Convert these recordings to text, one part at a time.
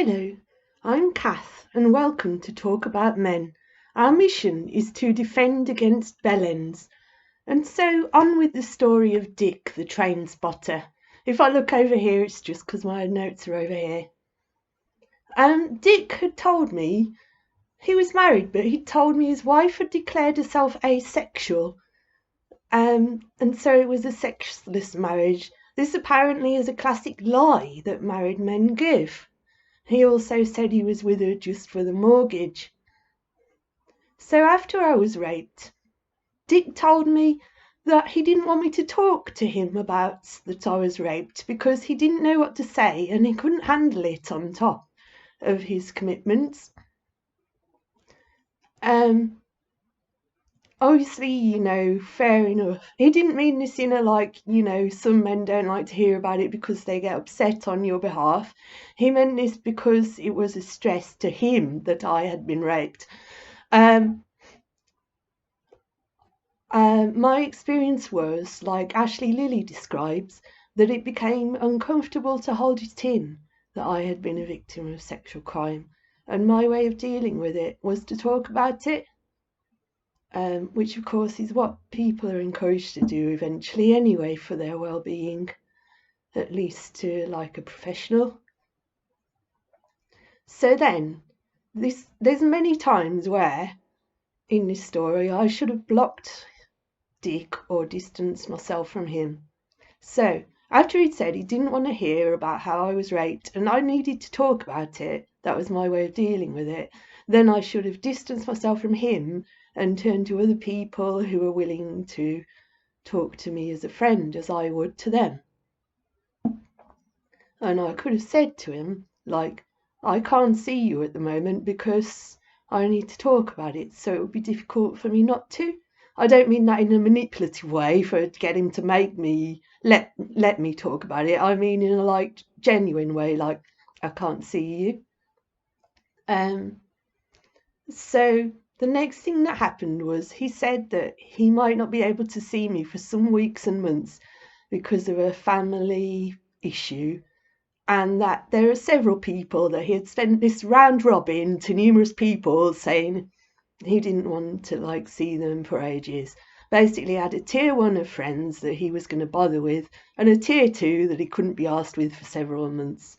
Hello, I'm Kath and welcome to Talk About Men. Our mission is to defend against bellends. And so on with the story of Dick, the train spotter. If I look over here, it's just because my notes are over here. Dick had told me he was married, but he'd told me his wife had declared herself asexual. And so it was a sexless marriage. This apparently is a classic lie that married men give. He also said he was with her just for the mortgage. So after I was raped, Dick told me that he didn't want me to talk to him about that I was raped because he didn't know what to say and he couldn't handle it on top of his commitments. Obviously, fair enough. He didn't mean this in a some men don't like to hear about it because they get upset on your behalf. He meant this because it was a stress to him that I had been raped. My experience was, like Ashley Lilly describes, that it became uncomfortable to hold it in that I had been a victim of sexual crime, and my way of dealing with it was to talk about it. Which of course is what people are encouraged to do eventually anyway for their well-being, at least to like a professional. So then, there's many times where, in this story, I should have blocked Dick or distanced myself from him. So, after he'd said he didn't want to hear about how I was raped and I needed to talk about it, that was my way of dealing with it, then I should have distanced myself from him and turned to other people who were willing to talk to me as a friend as I would to them. And I could have said to him, like, I can't see you at the moment because I need to talk about it, so it would be difficult for me not to. I don't mean that in a manipulative way to get him to make me let me talk about it. I mean in a genuine way, like I can't see you. So the next thing that happened was he said that he might not be able to see me for some weeks and months because of a family issue, and that there are several people that he had sent this round robin to numerous people saying he didn't want to see them for ages. Basically had a tier 1 of friends that he was going to bother with and a tier 2 that he couldn't be asked with for several months.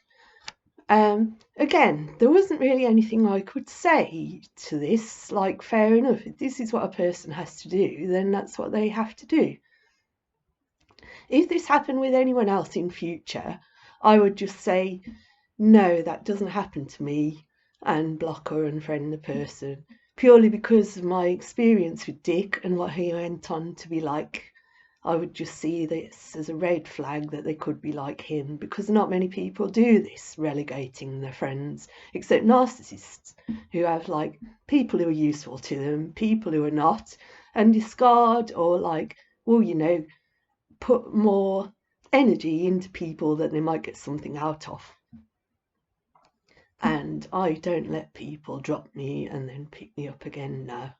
Again, there wasn't really anything I could say to this, fair enough, if this is what a person has to do, then that's what they have to do. If this happened with anyone else in future, I would just say, no, that doesn't happen to me, and block or unfriend the person, purely because of my experience with Dick and what he went on to be like. I would just see this as a red flag that they could be like him, because not many people do this, relegating their friends, except narcissists who have people who are useful to them, people who are not, and discard or put more energy into people that they might get something out of. And I don't let people drop me and then pick me up again now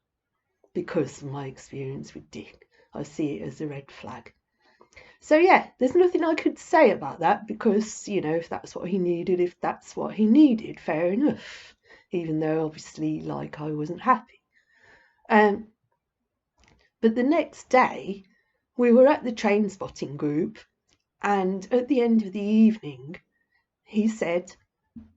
because of my experience with Dick. I see it as a red flag. So yeah, there's nothing I could say about that because, if that's what he needed, fair enough. Even though obviously I wasn't happy. But the next day we were at the train spotting group, and at the end of the evening he said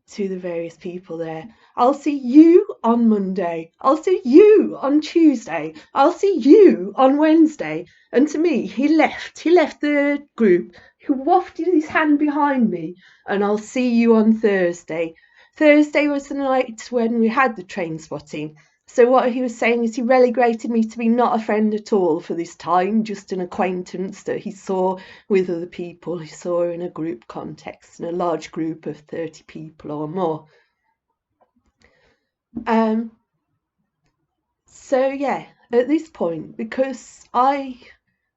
to the various people there, I'll see you on Monday, I'll see you on Tuesday, I'll see you on Wednesday. And to me, he left the group, he wafted his hand behind me, and I'll see you on Thursday. Thursday was the night when we had the train spotting. So what he was saying is he relegated me to be not a friend at all for this time, just an acquaintance that he saw with other people he saw in a group context, in a large group of 30 people or more. So yeah, at this point, because I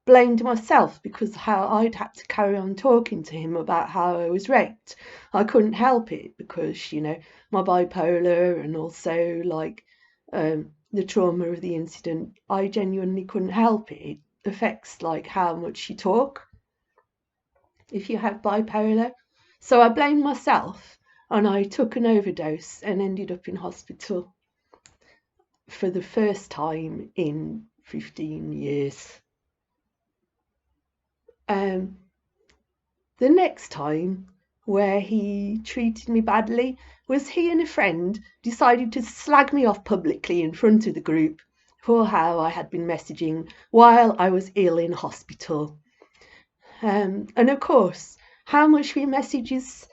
blamed myself because how I'd had to carry on talking to him about how I was raped. I couldn't help it because, my bipolar and also the trauma of the incident, I genuinely couldn't help it. It affects how much you talk if you have bipolar. So I blamed myself, and I took an overdose and ended up in hospital for the first time in 15 years. The next time where he treated me badly was he and a friend decided to slag me off publicly in front of the group for how I had been messaging while I was ill in hospital. And of course, how much we message is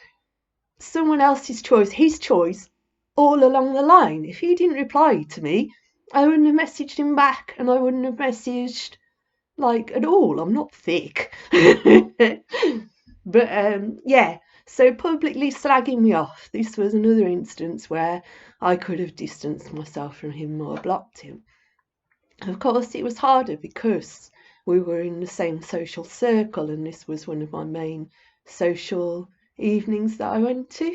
someone else's choice, his choice, all along the line. If he didn't reply to me, I wouldn't have messaged him back, and I wouldn't have messaged like at all. I'm not thick. But yeah, so publicly slagging me off. This was another instance where I could have distanced myself from him or blocked him. Of course, it was harder because we were in the same social circle, and this was one of my main social evenings that I went to.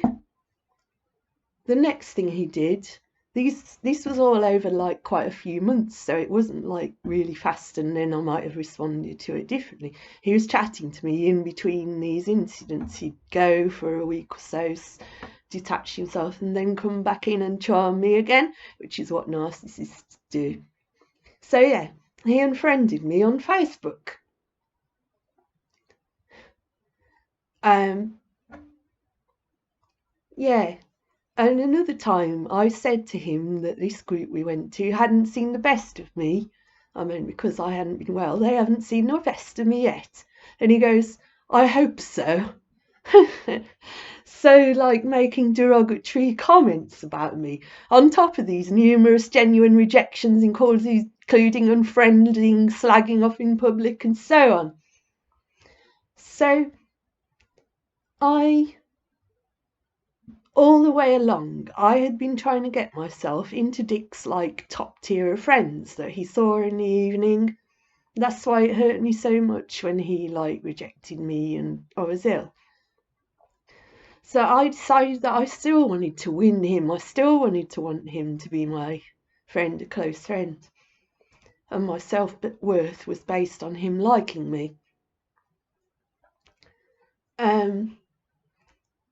The next thing he did, this was all over like quite a few months, so it wasn't like really fast and then I might have responded to it differently. He was chatting to me in between these incidents. He'd go for a week or so, detach himself, and then come back in and charm me again, which is what narcissists do. So yeah, he unfriended me on Facebook. Yeah. And another time I said to him that this group we went to hadn't seen the best of me. I mean, because I hadn't been well, they haven't seen the best of me yet. And he goes, I hope so. So, like, making derogatory comments about me, on top of these numerous genuine rejections, including unfriending, slagging off in public, and so on. So, all the way along, I had been trying to get myself into Dick's like top tier of friends that he saw in the evening. That's why it hurt me so much when he like rejected me and I was ill. So I decided that I still wanted to win him. I still wanted to want him to be my friend, a close friend. And my self-worth was based on him liking me.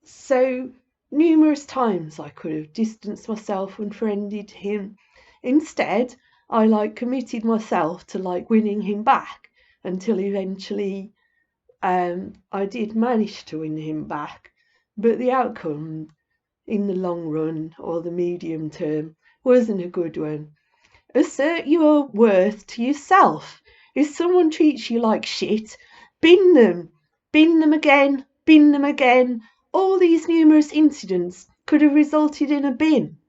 So numerous times I could have distanced myself and friended him. Instead, I like committed myself to like winning him back until eventually I did manage to win him back. But the outcome in the long run or the medium term wasn't a good one. Assert your worth to yourself. If someone treats you like shit, bin them. Bin them again, bin them again. All these numerous incidents could have resulted in a bin.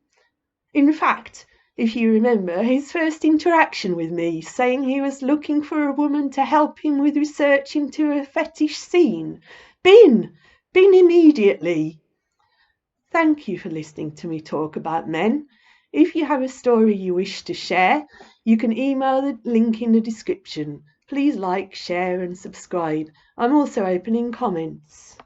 In fact, if you remember, his first interaction with me, saying he was looking for a woman to help him with research into a fetish scene. Bin immediately. Thank you for listening to me talk about men. If you have a story you wish to share, you can email the link in the description. Please like, share and subscribe. I'm also opening comments.